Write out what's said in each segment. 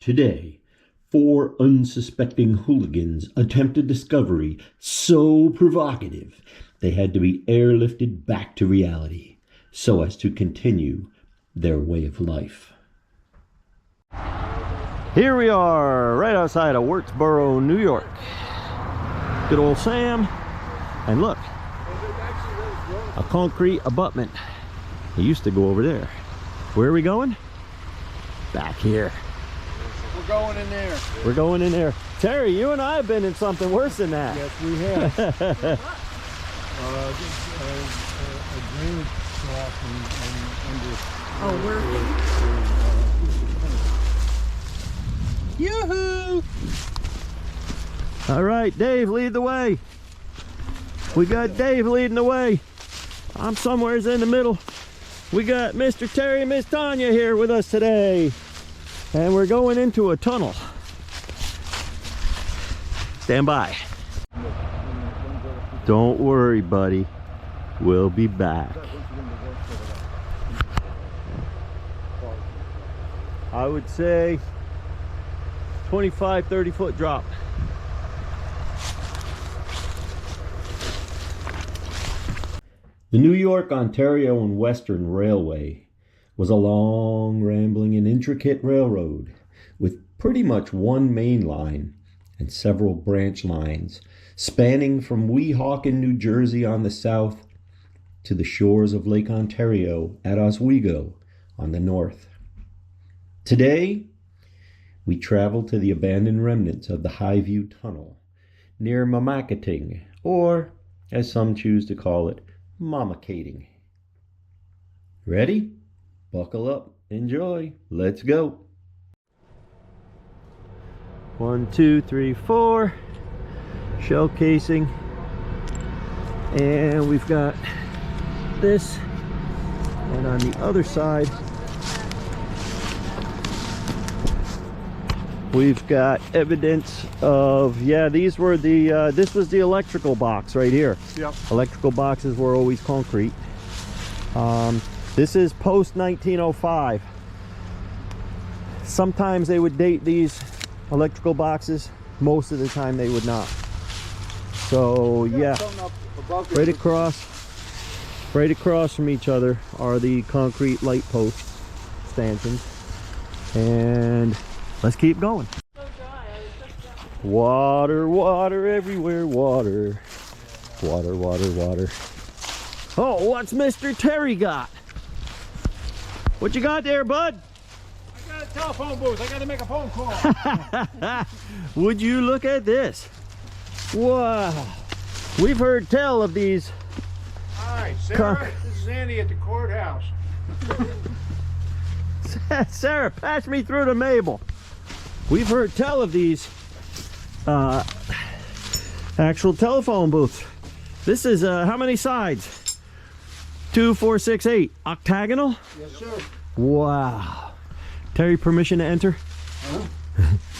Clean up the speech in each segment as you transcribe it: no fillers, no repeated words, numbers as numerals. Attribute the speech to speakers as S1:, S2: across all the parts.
S1: Today, four unsuspecting hooligans attempt a discovery so provocative they had to be airlifted back to reality so as to continue their way of life. Here we are, right outside of Wurtsboro, New York. Good old Sam. And look, a concrete abutment. He used to go over there. Where are we going? Back here.
S2: We're going in there.
S1: We're going in there. Terry, you and I have been in something worse than that.
S2: Yes, we have. A drainage trough and under.
S3: Oh, we're.
S1: Yoo-hoo! All right, Dave, lead the way. We got Dave leading the way. I'm somewheres in the middle. We got Mr. Terry and Miss Tanya here with us today. And we're going into a tunnel. Stand by. Don't worry, buddy. We'll be back. I would say 25, 30 foot drop. The New York, Ontario and Western Railway was a long, rambling and intricate railroad with pretty much one main line and several branch lines spanning from Weehawken, New Jersey on the south to the shores of Lake Ontario at Oswego on the north. Today, we travel to the abandoned remnants of the Highview Tunnel near Mamakating, or as some choose to call it, Mamakating. Ready? Buckle up, enjoy, let's go. 1, 2, 3, 4. Shell casing. And we've got this. And on the other side, we've got evidence of, yeah, these were the, this was the electrical box right here.
S2: Yep.
S1: Electrical boxes were always concrete. This is post 1905. Sometimes they would date these electrical boxes. Most of the time they would not. So yeah, right across from each other are the concrete light post stanchions. And let's keep going. Water, water everywhere, water. Water, water, water. Oh, what's Mr. Terry got? What you got there, bud?
S2: I got a telephone booth. I got to make a phone call.
S1: Would you look at this? Wow. We've heard tell of these.
S2: All right, Sarah, this is Andy at the courthouse.
S1: Sarah, pass me through to Mabel. We've heard tell of these actual telephone booths. This is how many sides? 2, 4, 6, 8. Octagonal?
S2: Yes, sir.
S1: Wow. Terry, permission to enter?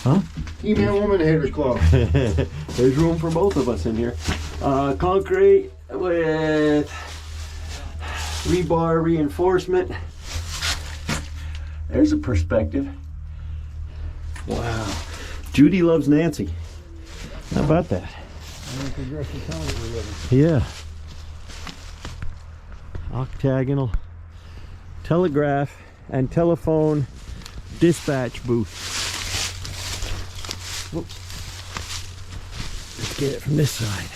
S1: Huh?
S2: Female Woman Haters Club.
S1: There's room for both of us in here. Concrete with rebar reinforcement. There's a perspective. Wow. Judy loves Nancy. How about that? Yeah. Octagonal telegraph and telephone dispatch booth. Whoops. Let's get it from this side.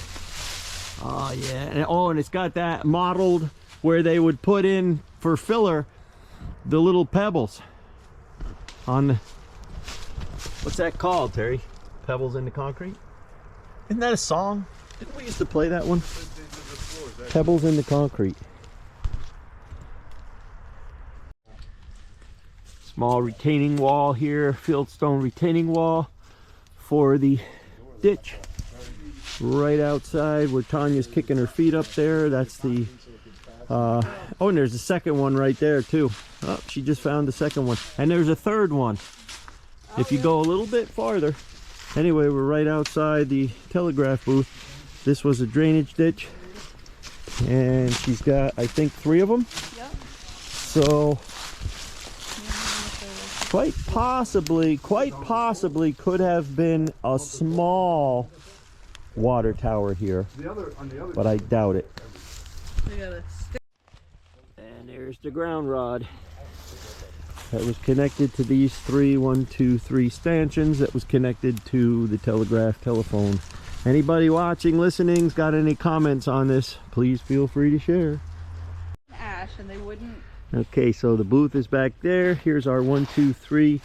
S1: Oh yeah. And, oh, and it's got that modeled where they would put in for filler the little pebbles on the, what's that called, Terry? Pebbles in the concrete? Isn't that a song? Didn't we used to play that one? Pebbles in the concrete. Small retaining wall here, fieldstone retaining wall for the ditch. Right outside where Tanya's kicking her feet up there. That's the, oh, and there's a second one right there too. Oh, she just found the second one. And there's a third one. If you go a little bit farther. Anyway, we're right outside the telegraph booth. This was a drainage ditch. And she's got, I think, 3 of them. Yep. So quite possibly could have been a small water tower here, but I doubt it. And there's the ground rod that was connected to these three stanchions that was connected to the telephone. Anybody watching, listening's got any comments on this, please feel free to share.
S3: Ash, and they wouldn't.
S1: Okay, so the booth is back there. Here's our 1, 2, 3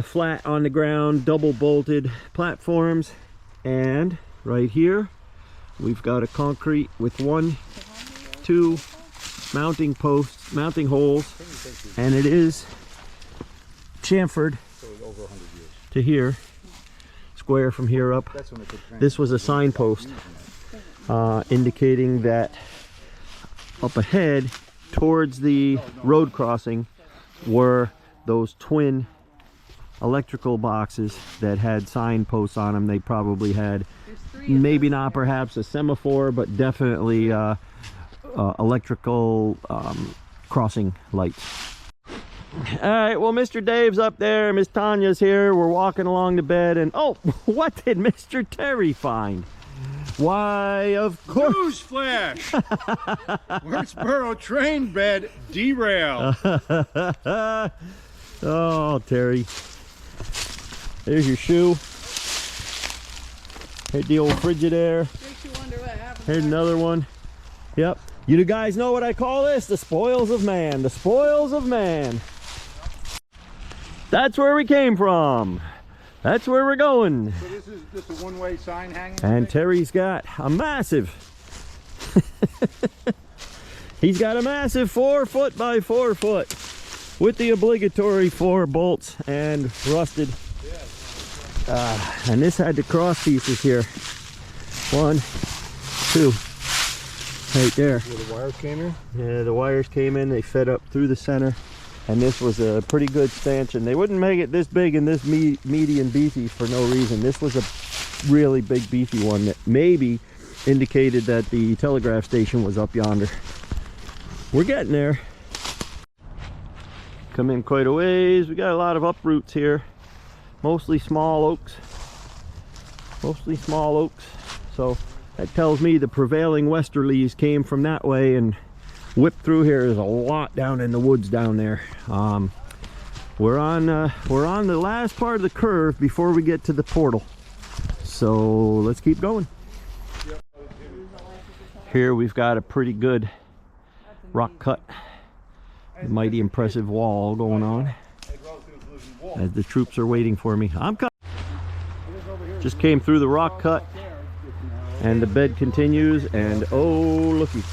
S1: flat on the ground, double bolted platforms. And right here, we've got a concrete with 1, 2 mounting posts, mounting holes, and it is chamfered to here, square from here up. This was a signpost indicating that up ahead towards the road crossing were those twin electrical boxes that had signposts on them. They probably had, maybe not perhaps a semaphore, but definitely electrical crossing lights. All right, well, Mr. Dave's up there, Miss Tanya's here. We're walking along the bed, and oh, what did Mr. Terry find? Why, of course.
S2: Newsflash! Wurtsboro train bed derailed.
S1: Oh, Terry. There's your shoe. Here's the old Frigidaire.
S3: Makes you wonder what happened.
S1: Here's another one. Yep. You guys know what I call this? The spoils of man. The spoils of man. That's where we came from. That's where we're going.
S2: So this is just a one-way sign hanging?
S1: And Terry's got a massive, he's got a massive 4 foot by 4 foot with the obligatory 4 bolts and rusted. And this had the cross pieces here. 1, 2, right there.
S2: Where the wires came in?
S1: Yeah, the wires came in, they fed up through the center. And this was a pretty good stanchion. They wouldn't make it this big and this meaty and beefy for no reason. This was a really big beefy one that maybe indicated that the telegraph station was up yonder. We're getting there. Come in quite a ways. We got a lot of uproots here. Mostly small oaks. Mostly small oaks. So that tells me the prevailing westerlies came from that way and whipped through here. There's a lot down in the woods down there. We're on the last part of the curve before we get to the portal. So let's keep going. Here we've got a pretty good rock cut, mighty impressive wall going on as the troops are waiting for me. I'm coming. Just came through the rock cut and the bed continues, and oh looky.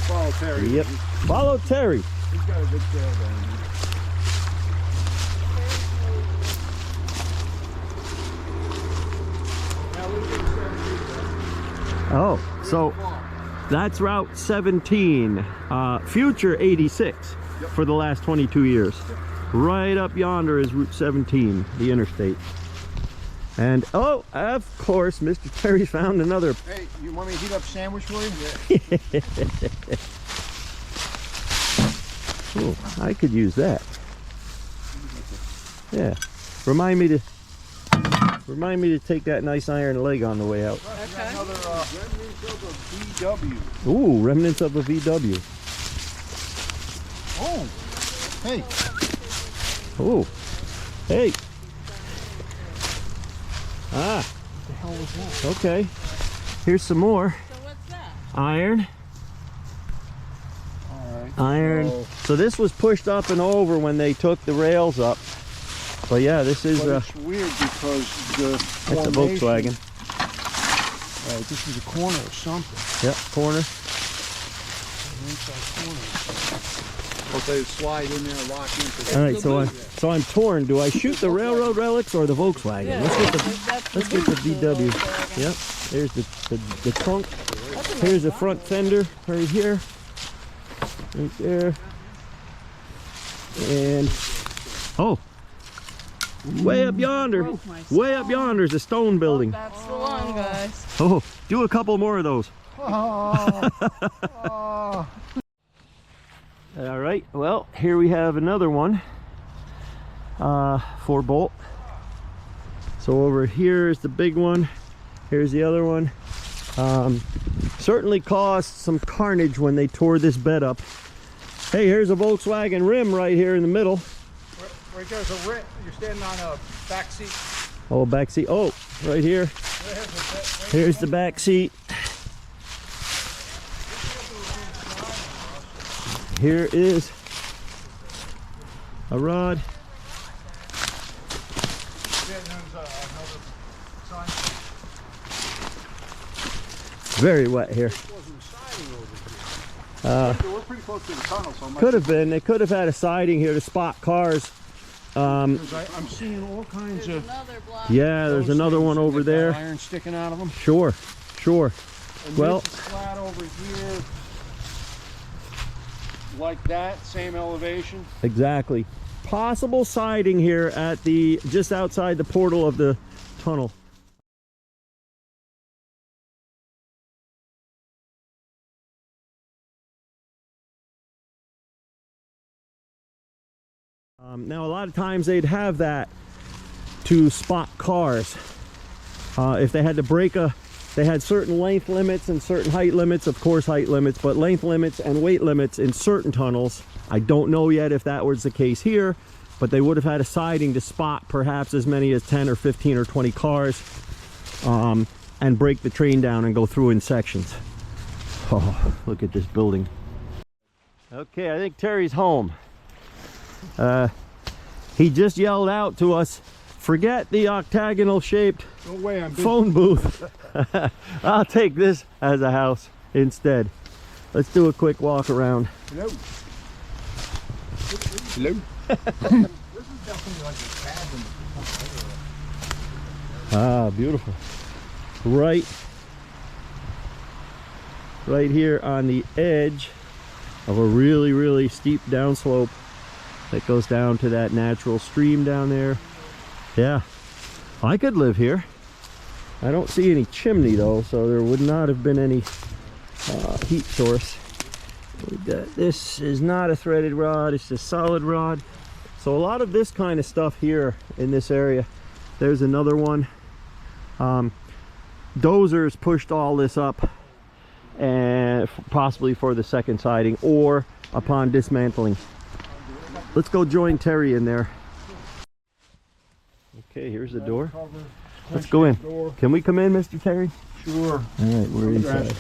S2: Follow Terry.
S1: Yep, follow Terry.
S2: He's got a good trail down here.
S1: Oh, so that's Route 17, future 86 for the last 22 years. Right up yonder is Route 17, the interstate. And oh, of course, Mr. Terry found another.
S2: Hey, you want me to heat up a sandwich for you?
S1: Oh, I could use that. Yeah. Remind me to take that nice iron leg on the way out.
S3: Okay.
S2: Another remnants of a VW.
S1: Ooh, remnants of a VW.
S2: Oh, hey.
S1: Oh, hey. Ah.
S2: What the hell was that?
S1: Okay. Here's some more.
S3: So what's that?
S1: Iron.
S2: Alright.
S1: Iron. So this was pushed up and over when they took the rails up. But yeah, this is
S2: But it's weird because the
S1: that's a Volkswagen.
S2: Right, this is a corner or something.
S1: Yep, corner.
S2: An inside corner. But they slide in there and lock into.
S1: All right, so I'm torn. Do I shoot the railroad relics or the Volkswagen?
S3: Yeah,
S1: Let's get the
S3: let's
S1: VW. Yep. There's the trunk. Here's the front fender right here. Right there. And oh, way up yonder. Way up yonder is a stone building.
S3: That's the one, guys.
S1: Oh, do a couple more of those.
S2: Oh. Oh.
S1: All right, well, here we have another one. 4-bolt. So over here is the big one. Here's the other one. Certainly caused some carnage when they tore this bed up. Hey, here's a Volkswagen rim right here in the middle.
S2: Right there's a rim. You're standing on a back seat.
S1: Oh, back seat. Oh, right here. Here's the back seat. Here is a rod. Very wet here.
S2: We're pretty close to the tunnel, so
S1: Could have been. They could have had a siding here to spot cars.
S2: I'm seeing all kinds of.
S1: Yeah, there's another one over there.
S2: Iron sticking out of them.
S1: Sure, sure.
S2: And
S1: Well,
S2: this is flat over here, like that, same elevation.
S1: exactly. Possible siding here at the just outside the portal of the tunnel. Now a lot of times they'd have that to spot cars. If they had to break they had certain length limits and certain height limits, of course height limits, but length limits and weight limits in certain tunnels. I don't know yet if that was the case here, but they would have had a siding to spot perhaps as many as 10 or 15 or 20 cars and break the train down and go through in sections. Oh, look at this building. Okay, I think Terry's home. He just yelled out to us, forget the octagonal shaped phone booth. I'll take this as a house instead. Let's do a quick walk around.
S2: Hello. Hello. This is definitely like a cabin.
S1: Ah, beautiful. Right here on the edge of a really steep downslope that goes down to that natural stream down there. Yeah, I could live here. I don't see any chimney though, so there would not have been any heat source. This is not a threaded rod, it's a solid rod. So a lot of this kind of stuff here in this area. There's another one. Dozers pushed all this up, and possibly for the second siding or upon dismantling. Let's go join Terry in there. Okay, here's the door. Let's go in. Can we come in, Mr. Terry?
S2: Sure.
S1: All right, we're inside.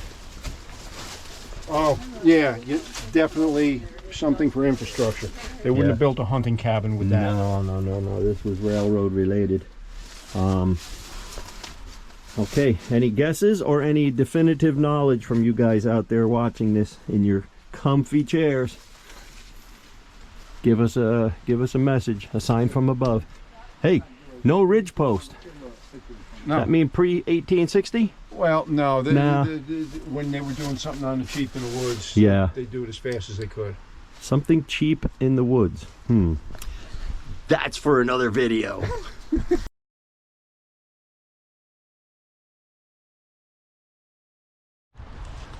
S2: Oh, yeah, definitely something for infrastructure. They wouldn't have built a hunting cabin with that.
S1: No. This was railroad related. Okay, any guesses or any definitive knowledge from you guys out there watching this in your comfy chairs? Give us a message, a sign from above. Hey, no ridge post.
S2: No.
S1: That mean pre-1860?
S2: Well, no.
S1: Nah.
S2: When they were doing something on the cheap in the woods,
S1: Yeah.
S2: they do it as fast as they could.
S1: Something cheap in the woods. That's for another video.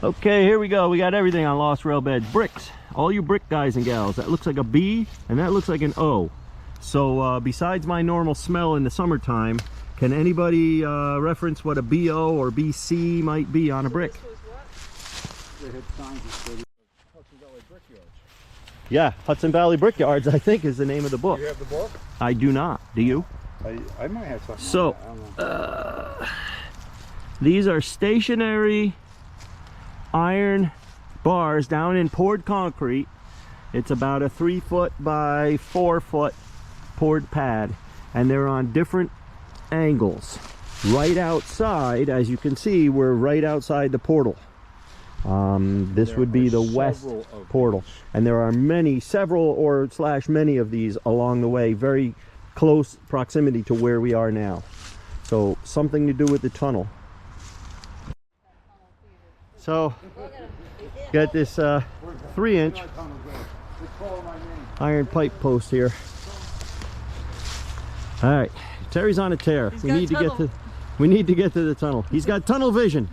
S1: Okay, here we go. We got everything on Lost Rail Beds. Bricks. All you brick guys and gals. That looks like a B and that looks like an O. So besides my normal smell in the summertime, can anybody reference what a BO or BC might be on a brick?
S2: They had signs that said Hudson Valley Brickyards.
S1: Yeah, Hudson Valley Brickyards, I think, is the name of the book.
S2: Do you have the book?
S1: I do not. Do you?
S2: I might have something.
S1: So, these are stationary iron bars down in poured concrete. It's about a 3-foot by 4-foot poured pad, and they're on different angles. Right outside, as you can see, we're right outside the portal. This would be the west portal, and there are many of these along the way, very close proximity to where we are now. So something to do with the tunnel. So got this 3-inch iron pipe post here. All right, Terry's on a tear. We need to get to the tunnel. He's got tunnel vision.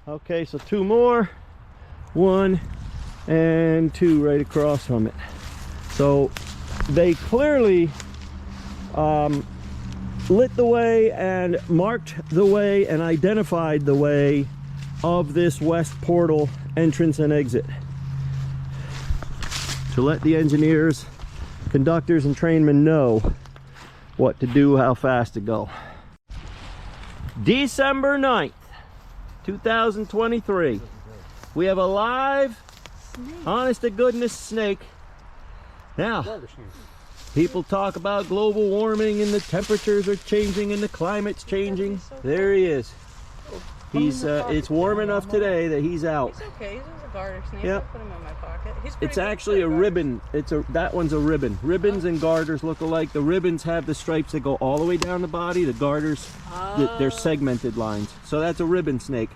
S1: Okay, so 2 more, 1 and 2 right across from it. So they clearly lit the way and marked the way and identified the way of this west portal entrance and exit to let the engineers, conductors, and trainmen know what to do, how fast to go. December 9th, 2023. We have a live, honest to goodness snake. Now, people talk about global warming and the temperatures are changing and the climate's changing. There he is. He's it's warm enough today that he's out.
S3: He's okay. He's just a garter snake.
S1: Yep.
S3: I'll put him in my pocket. He's
S1: It's actually a ribbon. That one's a ribbon. Ribbons and garters look alike. The ribbons have the stripes that go all the way down the body. The garters, they're segmented lines. So that's a ribbon snake.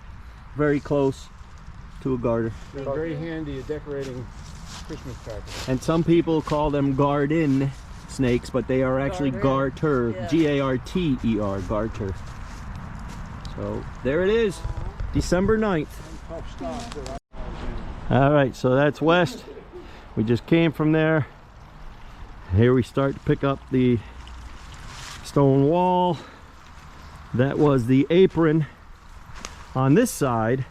S1: Very close to a garter.
S2: They're very handy at decorating Christmas packages.
S1: And some people call them garden snakes, but they are actually garter.
S3: Yeah.
S1: G-A-R-T-E-R, garter. So there it is, December 9th. All right, so that's west. We just came from there. Here we start to pick up the stone wall. That was the apron. On this side,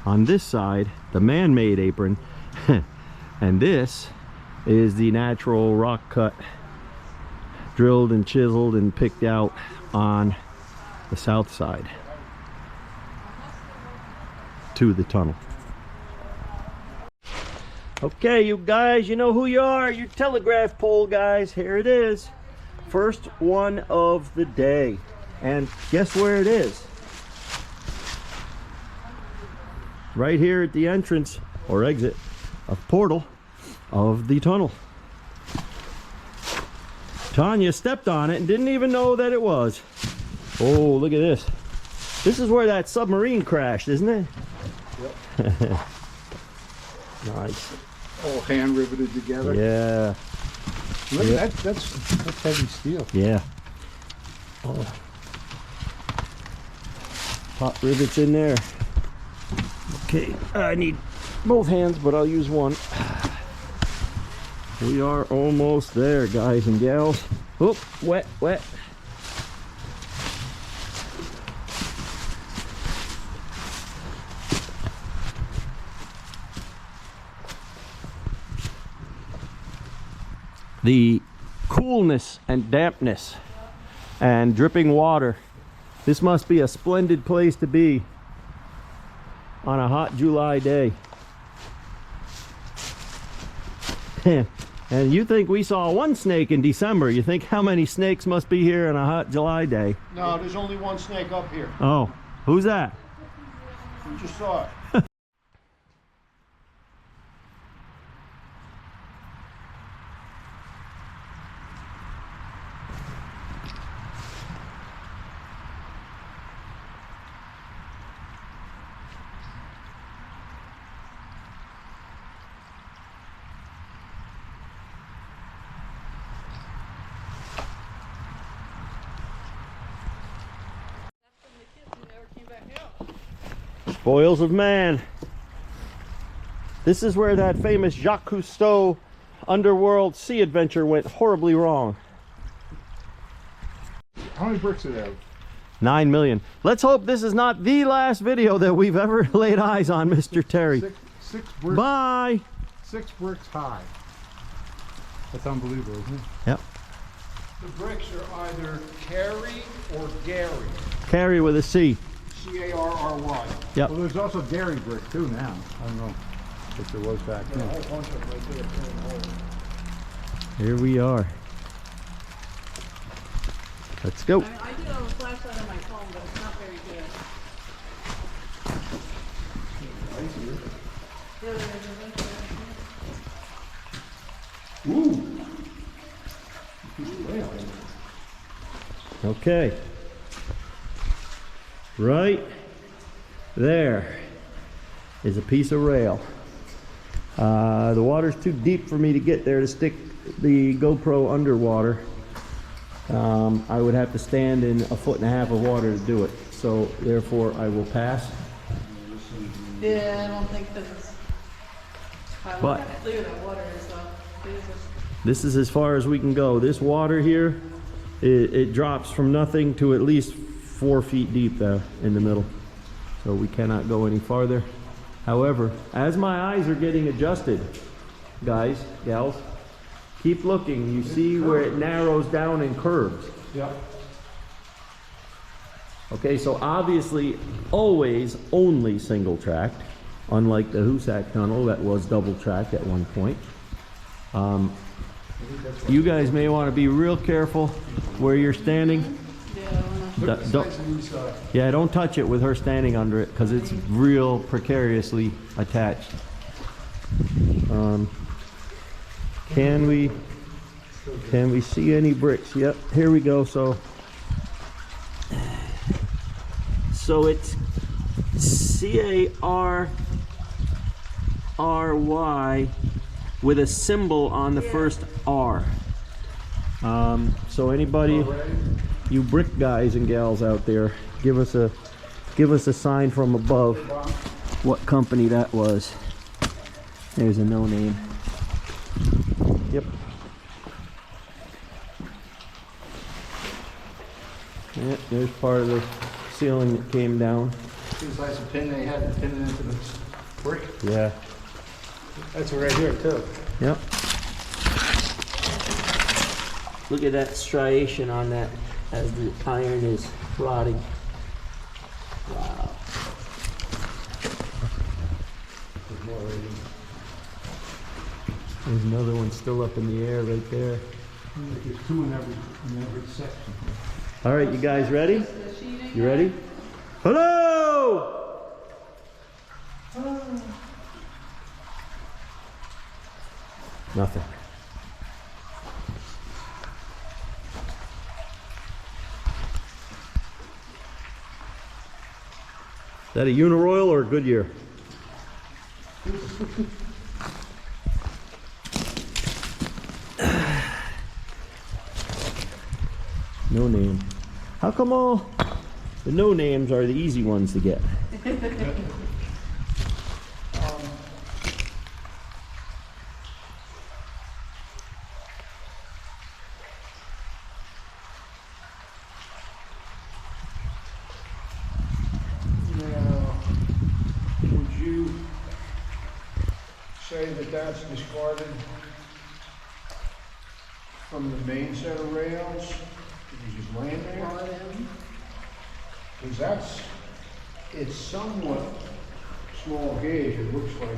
S1: the man-made apron. And this is the natural rock cut, drilled and chiseled and picked out on the south side to the tunnel. Okay, you guys, you know who you are. Your telegraph pole guys. Here it is. First one of the day. And guess where it is? Right here at the entrance or exit of portal of the tunnel. Tanya stepped on it and didn't even know that it was. Oh, look at this. This is where that submarine crashed, isn't it? Yep. Nice.
S2: All hand riveted together.
S1: Yeah.
S2: Look at that. That's heavy steel.
S1: Yeah. Oh. Pop rivets in there. Okay, I need both hands, but I'll use one. We are almost there, guys and gals. Oh, wet, wet. The coolness and dampness and dripping water. This must be a splendid place to be on a hot July day. And you think we saw one snake in December. You think how many snakes must be here on a hot July day?
S2: No, there's only one snake up here.
S1: Oh, who's that?
S2: We just saw it.
S1: Spoils of man. This is where that famous Jacques Cousteau underworld sea adventure went horribly wrong.
S2: How many bricks are there?
S1: 9 million. Let's hope this is not the last video that we've ever laid eyes on, Mr. Terry.
S2: Six bricks.
S1: Bye.
S2: 6 bricks high. That's unbelievable, isn't it?
S1: Yep.
S2: The bricks are either Carry or Gary.
S1: Carry with a C.
S2: C-A-R-R-Y.
S1: Yep.
S2: Well, there's also Gary brick too now. I don't know if there was back then. A whole bunch of them right there.
S1: Here we are. Let's go.
S3: I do have a flashlight on my phone, but it's not very good.
S2: Ooh.
S1: Okay. Right there is a piece of rail. The water's too deep for me to get there to stick the GoPro underwater. I would have to stand in 1.5 feet of water to do it. So therefore I will pass.
S3: Yeah, I don't think that it's...
S1: But
S3: look at that water is Jesus.
S1: This is as far as we can go. This water here, it drops from nothing to at least 4 feet deep there in the middle. So we cannot go any farther. However, as my eyes are getting adjusted, guys, gals, keep looking. You see where it narrows down and curves.
S2: Yep.
S1: Okay, so obviously always only single tracked, unlike the Hoosac tunnel that was double tracked at one point. You guys may want to be real careful where you're standing. Don't touch it with her standing under it because it's real precariously attached. Can we see any bricks? Yep, here we go. So it's C-A-R-R-Y with a symbol on the first R. So anybody, you brick guys and gals out there, give us a sign from above what company that was. There's a no name. Yep. Yeah, there's part of the ceiling that came down.
S2: Seems like a pin they had to pin it into the brick.
S1: Yeah.
S2: That's right here too.
S1: Yep. Look at that striation on that as the iron is rotting. Wow. There's another one still up in the air right there.
S2: There's 2 in every section.
S1: All right, you guys ready? You ready? Hello! Nothing. Is that a Uniroyal or a Goodyear? No name. How come all the no names are the easy ones to get?
S2: Would you say that that's discarded from the main set of rails? Did you just land there? Because it's somewhat small gauge. It looks like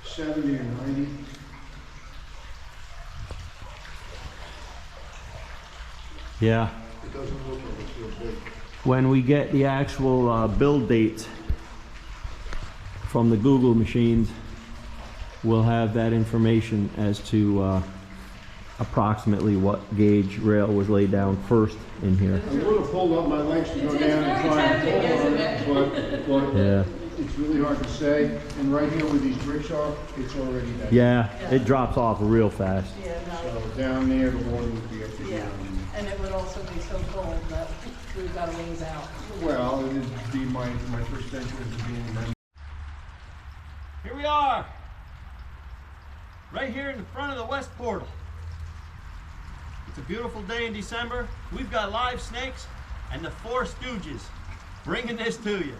S2: 70 or 90.
S1: Yeah.
S2: It doesn't look like it's real big.
S1: When we get the actual build dates from the Google machines, we'll have that information as to approximately what gauge rail was laid down first in here.
S2: I would have pulled up my legs to go down and try and pull on it, but
S1: Yeah.
S2: it's really hard to say. And right here where these bricks are, it's already there.
S1: Yeah, it drops off real fast.
S3: Yeah, no,
S2: So down there, the water would be up to
S3: yeah. And it would also be so cold that we've got to ways out.
S2: Well, it'd be my first venture into being a member.
S1: Here we are, right here in the front of the west portal. It's a beautiful day in December. We've got live snakes and the Four Stooges bringing this to you.